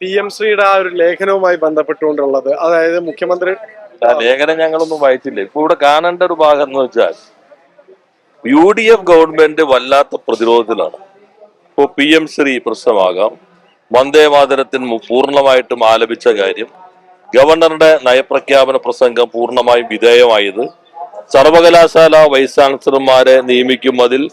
PM-ശ്രീയുടെ ആ ഒരു ലേഖനവുമായി ബന്ധപ്പെട്ടുകൊണ്ടുള്ളത്, അതായത് മുഖ്യമന്ത്രി ലേഖനം ഞങ്ങളൊന്നും വായിച്ചില്ല. ഇപ്പൊ ഇവിടെ കാണേണ്ട ഒരു ഭാഗം എന്ന് വെച്ചാൽ UDF ഗവൺമെന്റ് വല്ലാത്ത പ്രതിരോധത്തിലാണ്. ഇപ്പോ PM-ശ്രീ പ്രശ്നമാകാം, വന്ദേമാതരത്തിന് പൂർണ്ണമായിട്ടും ആലപിച്ച കാര്യം, ഗവർണറുടെ നയപ്രഖ്യാപന പ്രസംഗം പൂർണ്ണമായും വിധേയമായത്, സർവകലാശാല വൈസ് ചാൻസലർമാരെ നിയമിക്കുന്നതിൽ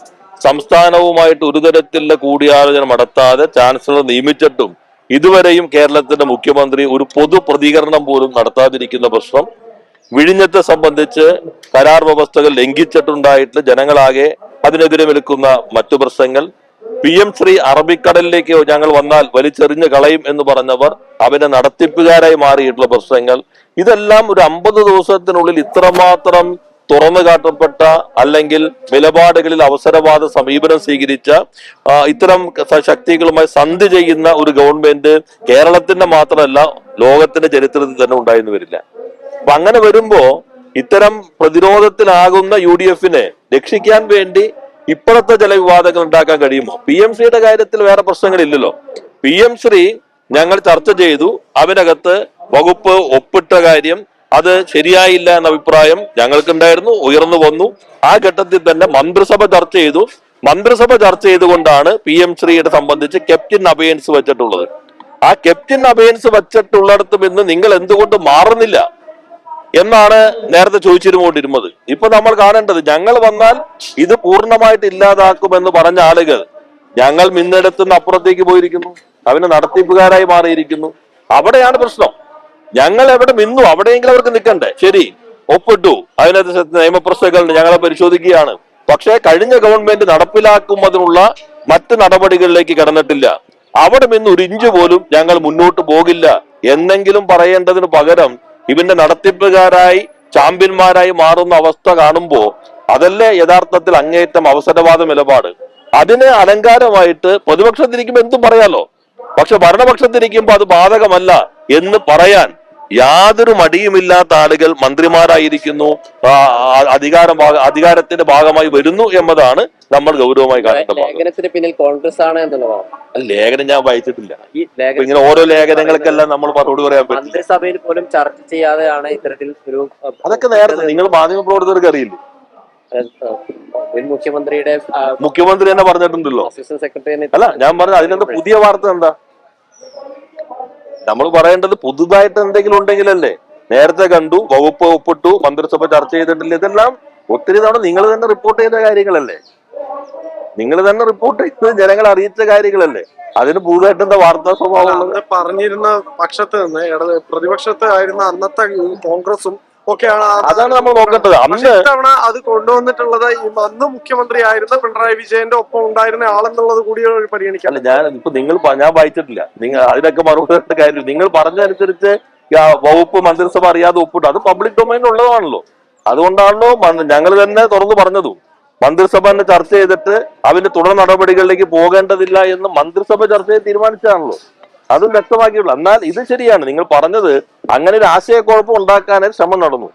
സംസ്ഥാനവുമായിട്ട് ഒരു തരത്തിലുള്ള കൂടിയാലോചന നടത്താതെ ചാൻസലർ നിയമിച്ചിട്ടും ഇതുവരെയും കേരളത്തിന്റെ മുഖ്യമന്ത്രി ഒരു പൊതു പ്രതികരണം പോലും നടത്താതിരിക്കുന്ന പ്രശ്നം, വിഴിഞ്ഞത്തെ സംബന്ധിച്ച് കരാർ വ്യവസ്ഥകൾ ലംഘിച്ചിട്ടുണ്ടായിട്ട് ജനങ്ങളാകെ അതിനെതിരെ നിൽക്കുന്ന മറ്റു പ്രശ്നങ്ങൾ, PM-ശ്രീ അറബിക്കടലിലേക്ക് ഞങ്ങൾ വന്നാൽ വലിച്ചെറിഞ്ഞ് കളയും എന്ന് പറഞ്ഞവർ അവന്റെ നടത്തിപ്പുകാരായി മാറിയിട്ടുള്ള പ്രശ്നങ്ങൾ, ഇതെല്ലാം ഒരു 50 ദിവസത്തിനുള്ളിൽ ഇത്രമാത്രം തുറന്നു കാട്ടപ്പെട്ട അല്ലെങ്കിൽ നിലപാടുകളിൽ അവസരവാദ സമീപനം സ്വീകരിച്ച ഇത്തരം ശക്തികളുമായി സന്ധി ചെയ്യുന്ന ഒരു ഗവൺമെന്റ് കേരളത്തിന്റെ മാത്രമല്ല ലോകത്തിന്റെ ചരിത്രത്തിൽ തന്നെ ഉണ്ടായെന്ന് വരില്ല. അപ്പൊ അങ്ങനെ വരുമ്പോ ഇത്തരം പ്രതിരോധത്തിലാകുന്ന UDF-നെ രക്ഷിക്കാൻ വേണ്ടി ഇപ്പോഴത്തെ ചില വിവാദങ്ങൾ ഉണ്ടാക്കാൻ കഴിയുമോ? PM-ശ്രീയുടെ കാര്യത്തിൽ വേറെ പ്രശ്നങ്ങളില്ലല്ലോ. PM-ശ്രീ ഞങ്ങൾ ചർച്ച ചെയ്തു, അതിനകത്ത് വകുപ്പ് ഒപ്പിട്ട കാര്യം അത് ശരിയായില്ല എന്ന അഭിപ്രായം ഞങ്ങൾക്കുണ്ടായിരുന്നു, ഉയർന്നു വന്നു. ആ ഘട്ടത്തിൽ തന്നെ മന്ത്രിസഭ ചർച്ച ചെയ്തു. മന്ത്രിസഭ ചർച്ച ചെയ്തുകൊണ്ടാണ് PM-ശ്രീയുടെ സംബന്ധിച്ച് ക്യാപ്റ്റൻ അബയൻസ് വെച്ചിട്ടുള്ളത്. ആ ക്യാപ്റ്റൻ അബയൻസ് വെച്ചിട്ടുള്ളിടത്തും ഇന്ന് നിങ്ങൾ എന്തുകൊണ്ട് മാറുന്നില്ല എന്നാണ് നേരത്തെ ചോദിച്ചിരുന്നുകൊണ്ടിരുന്നത്. ഇപ്പൊ നമ്മൾ കാണേണ്ടത്, ഞങ്ങൾ വന്നാൽ ഇത് പൂർണ്ണമായിട്ട് ഇല്ലാതാക്കുമെന്ന് പറഞ്ഞ ആളുകൾ ഞങ്ങൾ മിന്നിടത്തുനിന്ന് അപ്പുറത്തേക്ക് പോയിരിക്കുന്നു, അവന് നടത്തിപ്പുകാരായി മാറിയിരിക്കുന്നു. അവിടെയാണ് പ്രശ്നം. ഞങ്ങൾ എവിടെ നിന്നു അവിടെയെങ്കിലും അവർക്ക് നിൽക്കണ്ടേ? ശരി, ഒപ്പിട്ടു, അതിനകത്ത് നിയമപ്രശ്നങ്ങളുണ്ട്, ഞങ്ങളെ പരിശോധിക്കുകയാണ്. പക്ഷേ കഴിഞ്ഞ ഗവൺമെന്റ് നടപ്പിലാക്കുന്നതിനുള്ള മറ്റ് നടപടികളിലേക്ക് കടന്നിട്ടില്ല. അവിടെ നിന്ന് ഒരു ഇഞ്ച് പോലും ഞങ്ങൾ മുന്നോട്ട് പോകില്ല എന്നെങ്കിലും പറയേണ്ടതിന് പകരം ഇവന്റെ നടത്തിപ്പുകാരായി ചാമ്പ്യന്മാരായി മാറുന്ന അവസ്ഥ കാണുമ്പോ അതല്ലേ യഥാർത്ഥത്തിൽ അങ്ങേയറ്റം അവസരവാദ നിലപാട്. അതിന് അലങ്കാരമായിട്ട് പ്രതിപക്ഷത്തിരിക്കുമ്പോ എന്തും പറയാലോ, പക്ഷെ ഭരണപക്ഷത്തിരിക്കുമ്പോ അത് ബാധകമല്ല എന്ന് പറയാൻ യാതൊരു മടിയുമില്ലാത്ത ആളുകൾ മന്ത്രിമാരായിരിക്കുന്നു, അധികാരത്തിന്റെ ഭാഗമായി വരുന്നു എന്നതാണ് നമ്മൾ ഗൗരവമായി കാണേണ്ടത്. ലേഖനത്തിന് പിന്നിൽ കോൺഗ്രസ് ആണ് എന്നുള്ളതാണ്. ലേഖനം ഞാൻ വായിച്ചിട്ടില്ല. ഇങ്ങനെ ഓരോ ലേഖനങ്ങൾക്കെല്ലാം നമ്മൾ മറുപടി പറയാൻ പറ്റും. മന്ത്രിസഭയിൽ പോലും ചർച്ച ചെയ്യാതെയാണ് ഇത്തരത്തിൽ ഒരു, അതൊക്കെ നേരത്തെ നിങ്ങൾ മാധ്യമപ്രവർത്തകർക്ക് അറിയില്ലേ? മുഖ്യമന്ത്രി തന്നെ പറഞ്ഞിട്ടുണ്ടല്ലോ. അസിസ്റ്റന്റ് സെക്രട്ടറി അല്ല, ഞാൻ പറഞ്ഞ അതിനെന്താ പുതിയ വാർത്ത എന്താ? നമ്മൾ പറയേണ്ടത് പുതുതായിട്ട് എന്തെങ്കിലും ഉണ്ടെങ്കിലല്ലേ. നേരത്തെ കണ്ടു, വകുപ്പ് ഒപ്പിട്ടു, മന്ത്രിസഭ ചർച്ച ചെയ്തിട്ടില്ല, ഇതെല്ലാം ഒത്തിരി തവണ നിങ്ങൾ തന്നെ റിപ്പോർട്ട് ചെയ്ത കാര്യങ്ങളല്ലേ, നിങ്ങൾ തന്നെ റിപ്പോർട്ട് ചെയ്ത് ജനങ്ങളെ അറിയിച്ച കാര്യങ്ങളല്ലേ. അതിന് പുതുതായിട്ട് എന്താ വാർത്താ സ്വഭാവം? പറഞ്ഞിരുന്ന പക്ഷത്ത് നിന്ന് പ്രതിപക്ഷത്ത് ആയിരുന്ന അന്നത്തെ കോൺഗ്രസും ഒക്കെയാണ്. അതാണ് നമ്മൾ നോക്കേണ്ടത്. അന്ന് തവണ അത് കൊണ്ടുവന്നിട്ടുള്ളത് അന്ന് മുഖ്യമന്ത്രി ആയിരുന്ന പിണറായി വിജയന്റെ ഒപ്പം ഉണ്ടായിരുന്ന ആളെന്നുള്ളത് കൂടി പരിഗണിക്കാം. അല്ല, ഞാൻ വായിച്ചിട്ടില്ല. നിങ്ങൾ അതിനൊക്കെ മറുപടി കാര്യം നിങ്ങൾ പറഞ്ഞനുസരിച്ച് വകുപ്പ് മന്ത്രിസഭ അറിയാതെ ഒപ്പിട്ടു, അത് പബ്ലിക് ഡൊമൈനിൽ ഉള്ളതാണല്ലോ. അതുകൊണ്ടാണല്ലോ ഞങ്ങൾ തന്നെ തുറന്നു പറഞ്ഞതും. മന്ത്രിസഭ തന്നെ ചർച്ച ചെയ്തിട്ട് അതിന്റെ തുടർ നടപടികളിലേക്ക് പോകേണ്ടതില്ല എന്ന് മന്ത്രിസഭ ചർച്ച ചെയ്ത് തീരുമാനിച്ചതാണല്ലോ. അതും വ്യക്തമാക്കിയുള്ളൂ. എന്നാൽ ഇത് ശരിയാണ് നിങ്ങൾ പറഞ്ഞത്, അങ്ങനെ ഒരു ആശയക്കുഴപ്പം ഉണ്ടാക്കാനായി ശ്രമം നടന്നു.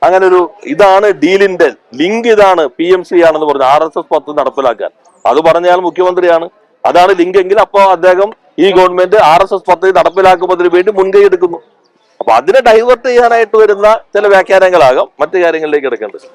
അങ്ങനെ ഒരു ഇതാണ് ഡീലിന്റെ ലിങ്ക്, ഇതാണ് PM-ശ്രീ ആണെന്ന് പറഞ്ഞു RSS പദ്ധതി നടപ്പിലാക്കാൻ. അത് പറഞ്ഞയാൾ മുഖ്യമന്ത്രിയാണ്. അതാണ് ലിങ്ക് എങ്കിൽ അപ്പോൾ അദ്ദേഹം ഈ ഗവൺമെന്റ് RSS പദ്ധതി നടപ്പിലാക്കുന്നതിന് വേണ്ടി മുൻകൈ എടുക്കുന്നു. അപ്പൊ അതിനെ ഡൈവേർട്ട് ചെയ്യാനായിട്ട് വരുന്ന ചില വ്യാഖ്യാനങ്ങളാകാം മറ്റു കാര്യങ്ങളിലേക്ക് എടുക്കേണ്ടത്.